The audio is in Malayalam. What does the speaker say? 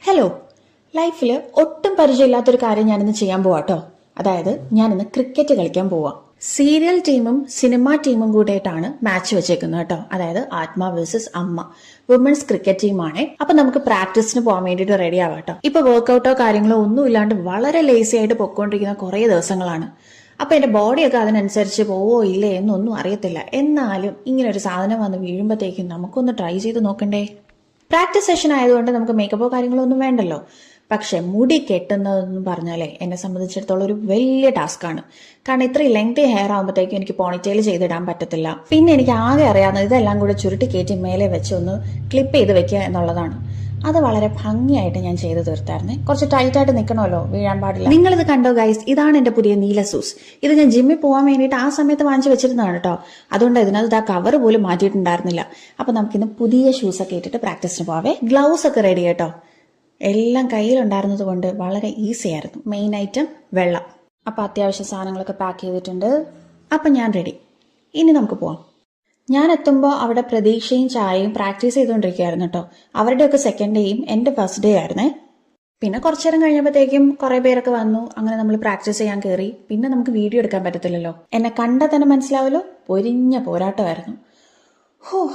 ഹലോ, ലൈഫിൽ ഒട്ടും പരിചയമില്ലാത്തൊരു കാര്യം ഞാനിന്ന് ചെയ്യാൻ പോവാട്ടോ. അതായത് ഞാനിന്ന് ക്രിക്കറ്റ് കളിക്കാൻ പോവാം. സീരിയൽ ടീമും സിനിമ ടീമും കൂടെയായിട്ടാണ് മാച്ച് വെച്ചേക്കുന്നത് കേട്ടോ. അതായത് ആത്മ വേഴ്സസ് അമ്മ വുമൻസ് ക്രിക്കറ്റ് ടീമാണേ. അപ്പൊ നമുക്ക് പ്രാക്ടീസിന് പോകാൻ വേണ്ടിയിട്ട് റെഡി ആവാം കേട്ടോ. ഇപ്പൊ വർക്ക്ഔട്ടോ കാര്യങ്ങളോ ഒന്നും ഇല്ലാണ്ട് വളരെ ലേസി ആയിട്ട് പൊക്കോണ്ടിരിക്കുന്ന കുറെ ദിവസങ്ങളാണ്. അപ്പൊ എന്റെ ബോഡിയൊക്കെ അതിനനുസരിച്ച് പോവോ ഇല്ലേ എന്നൊന്നും അറിയത്തില്ല. എന്നാലും ഇങ്ങനെ ഒരു സാധനം വന്ന് വീഴുമ്പോഴത്തേക്കും നമുക്കൊന്ന് ട്രൈ ചെയ്ത് നോക്കണ്ടേ. പ്രാക്ടീസ് സെഷൻ ആയതുകൊണ്ട് നമുക്ക് മേക്കപ്പോ കാര്യങ്ങളോ ഒന്നും വേണ്ടല്ലോ. പക്ഷെ മുടി കെട്ടുന്നതെന്ന് പറഞ്ഞാലേ എന്നെ സംബന്ധിച്ചിടത്തോളം ഒരു വലിയ ടാസ്ക്കാണ്. കാരണം ഇത്രയും ലെങ്തി ഹെയർ ആകുമ്പോഴത്തേക്കും എനിക്ക് പോണിറ്റെയിൽ ചെയ്തിടാൻ പറ്റത്തില്ല. പിന്നെ എനിക്ക് ആകെ അറിയാവുന്നത് ഇതെല്ലാം കൂടെ ചുരുട്ടി കയറ്റി മേലെ വെച്ച് ഒന്ന് ക്ലിപ്പ് ചെയ്ത് വെക്കുക എന്നുള്ളതാണ്. അത് വളരെ ഭംഗിയായിട്ട് ഞാൻ ചെയ്തു തീർത്തായിരുന്നേ. കുറച്ച് ടൈറ്റായിട്ട് നിൽക്കണമല്ലോ, വീഴാൻ പാടില്ല. നിങ്ങളിത് കണ്ടോ ഗൈസ്? ഇതാണ് എന്റെ പുതിയ നീല സൂസ്. ഇത് ഞാൻ ജിമ്മിൽ പോകാൻ വേണ്ടിയിട്ട് ആ സമയത്ത് വാങ്ങിച്ചു വെച്ചിരുന്നതാണ് കേട്ടോ. അതുകൊണ്ട് ഇതിനകത്ത് ആ കവർ പോലും മാറ്റിയിട്ടുണ്ടായിരുന്നില്ല. അപ്പൊ നമുക്കിന്ന് പുതിയ ഷൂസൊക്കെ ഇട്ടിട്ട് പ്രാക്ടീസിന് പോവേ. ഗ്ലൗസ് ഒക്കെ റെഡി കേട്ടോ. എല്ലാം കയ്യിലുണ്ടായിരുന്നത് കൊണ്ട് വളരെ ഈസി ആയിരുന്നു. മെയിൻ ഐറ്റം വെള്ളം. അപ്പൊ അത്യാവശ്യ സാധനങ്ങളൊക്കെ പാക്ക് ചെയ്തിട്ടുണ്ട്. അപ്പൊ ഞാൻ റെഡി. ഇനി നമുക്ക് പോവാം. ഞാൻ എത്തുമ്പോൾ അവിടെ പ്രതീക്ഷയും ചായയും പ്രാക്ടീസ് ചെയ്തുകൊണ്ടിരിക്കുകയായിരുന്നു കേട്ടോ. അവരുടെയൊക്കെ സെക്കൻഡ് ഡേയും എൻ്റെ ഫസ്റ്റ് ഡേ ആയിരുന്നേ. പിന്നെ കുറച്ചു നേരം കഴിഞ്ഞപ്പോഴത്തേക്കും കുറെ പേരൊക്കെ വന്നു. അങ്ങനെ നമ്മൾ പ്രാക്ടീസ് ചെയ്യാൻ കയറി. പിന്നെ നമുക്ക് വീഡിയോ എടുക്കാൻ പറ്റത്തില്ലല്ലോ. എന്നെ കണ്ടാൽ തന്നെ മനസ്സിലാവല്ലോ, പൊരിഞ്ഞ പോരാട്ടമായിരുന്നു. ഹോ,